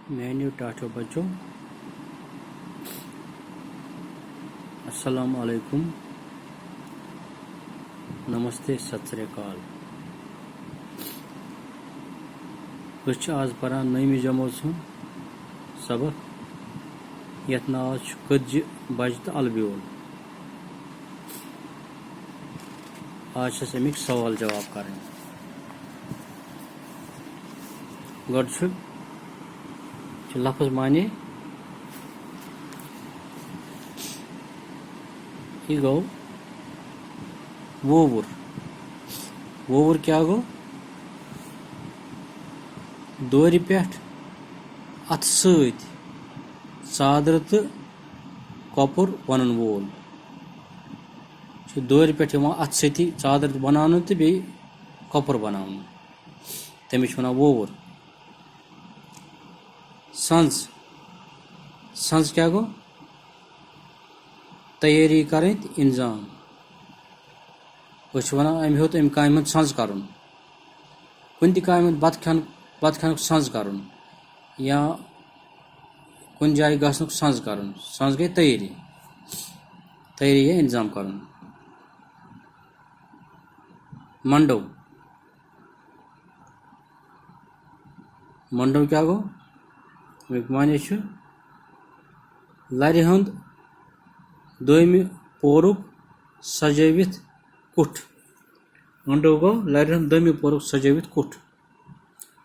Menu टाटो बच्चों अस्सलाम वालेकुम नमस्ते सत श्री अकाल बस आज परान नईमि जमात सबक यथ नाव कज्जि बज तो अलब्योल आज अमिक सवाल जवाब करें गड लफ्ज माने यह गो वोवुर वोवुर क्या गो दोर पे अथ सदर तो कपुर वन वोल दोर पे अथ सती सदर बनान तो बे कपुर बनान तमिस वन वोवुर संज संज क्या गो तैयारी करें इंजाम वन अम हेत अम काम संज कर कुन काम बत खान संज कर या कुन जाय गसन संज कर संज गई तैयारी तैयारी या इंतजाम कर मंडो मंडो क्या गो माने लर हंद दोम पोरुक सजवित कुठ मंडो गो लर हंद दोम पोरुक सजवित कुठ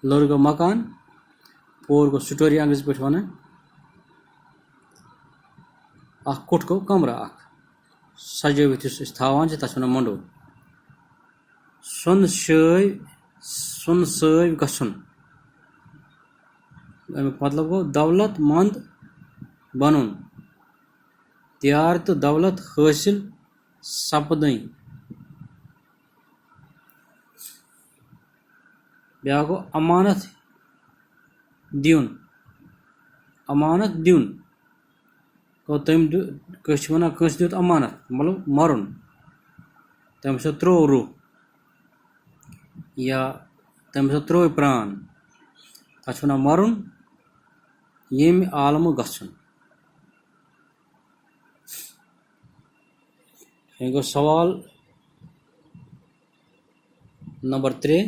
लर गो मकान पोर गो स्टोरी अंग्रेजी पे वन कुठ गो कमरा सजवित थावान तथ वन मंडो सुन सव गसन मतलब गो दौलत मंद बनन त्यार तो दौलत हासिल सपदन ब्या गो अमानत दिन गो तम वन कंस दुत अमानत मतलब मरुन तम त्रो रूह या तम त्रो प्राण तथ वन मरुन यम आलम गसन गो सवाल नंबर 3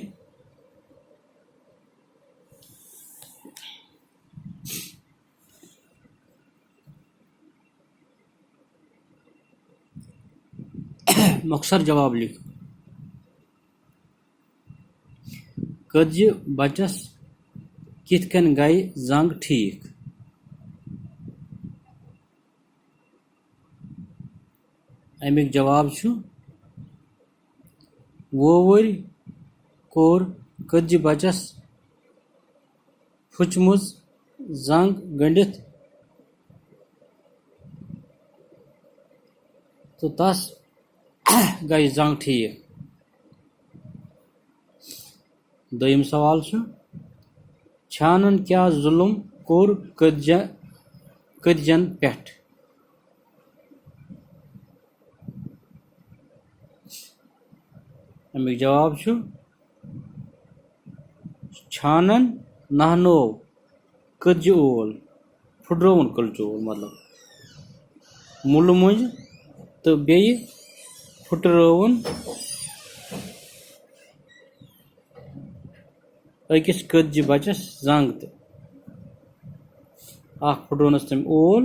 मकसर जवाब लिख कज्जि बचस कित कन गई जंग ठीक अमिक जवाब वोवर कोर कज्जि बचस फुचमुज जंग गंडित तो तस गई जंग ठीक दोयम सवाल छानन क्या जुल्म कोर कज्जन पेट अमिक जवाब छानन नहनो कज्ज ओल फुड्रोन कल्चो मतलब मुल मुंज तो बे फुट्रोन अकिस कज्जि बचस जंग तो फुट्रोनस तम ओल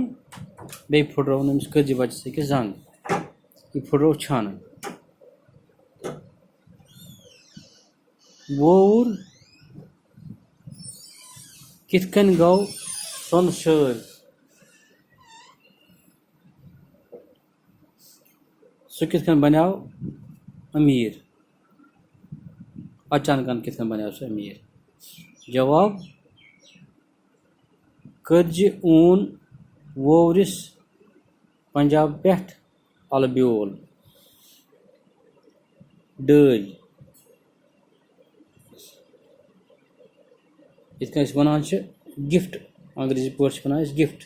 बे फुट्रोन अमिस कज्जि बचस अकिस जंग यह फुट्रो छानन वोर कित कन गौ सोन शर सह कित कन बनो अमीर अचानक कित कन बनो सह अमीर जवाब कज्जि ऊन वोवरिस पंजाब पे अलब्योल डल इत वन गिफ्ट अंग्रेजी पे वन गिफ्ट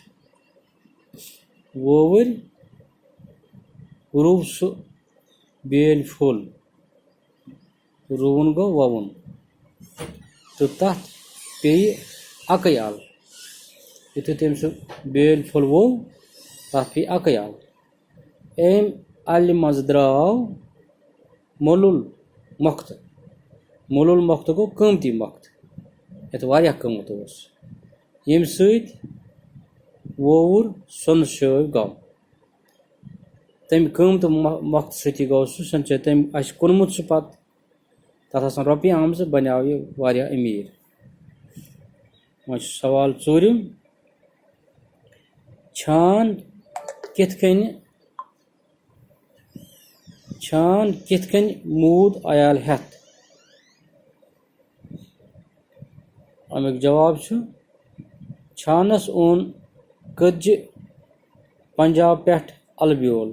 वोवर रुव सह बेल फुल रुवन गो ववन तो तथ पे अक अल युथे तम सह बेल फुल वो तथ पे अक आल अम अल मज द्राव मोलुल मोख्त गो कीमती मोख्त ये वारिया कीमत यम सत वोवुर सोन शव गौ तम कीमत मोख्त सती गौ सन तम कुनमुत सह पत तथ रुपये आमज बनाव यह वारिया अमीर वह सवाल चूरिम छान किथ कन मूद अयाल हेथ अमुक जवाब छानस ओन कज्जि पंजाब पे अलब्योल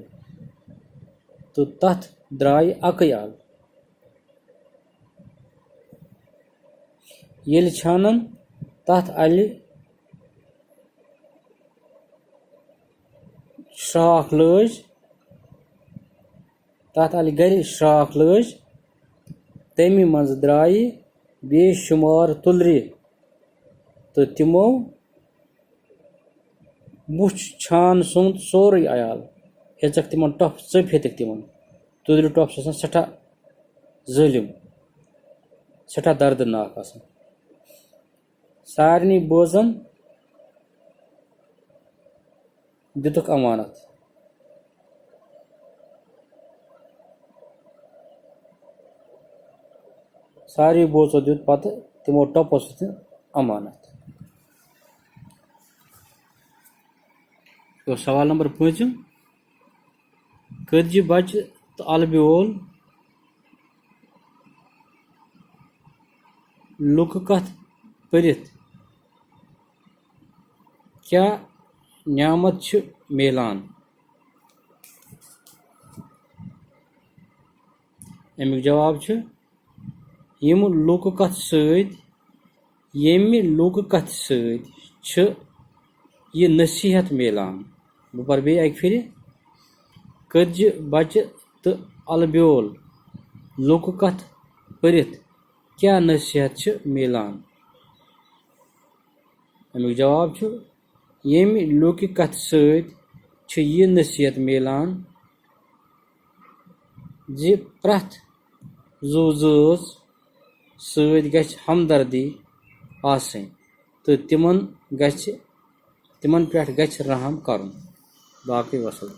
तो तथ द्राय अक आल येल छानन तथ अल श्राख लज तथ अल गर श्राख लज तमि मज द्राय बेशुमार तुलरे तो तिमो मुछ छान सुंद सोरे आयाल हेचक तिमन टफ चप हेतक तिमन तुलरे टफ सठा जलिम सठा दर्दनाक आसान सारनी बोजन दितुक अमानत सारी बोचो दित पत तिमो टपो सत अमानत। तो सवाल नंबर 5 कज्जि बच तो अलब्योल लुक कथ परित क्या न्यामत मेलान अमुक जवाब यम लुक कथ सत यह नसीहत मेलान बह पर बे अक फिर कज्जि बच तो अलब्योल लुक कथ परित क्या नसीहत मेलान अमुक जवाब यम लुक कथ सत यह नसीहत मेलान जि प्रथ जू जज सत गछ हमदर्दी आसनी तो तिमन पे गछ रहम करन बाकी वसल।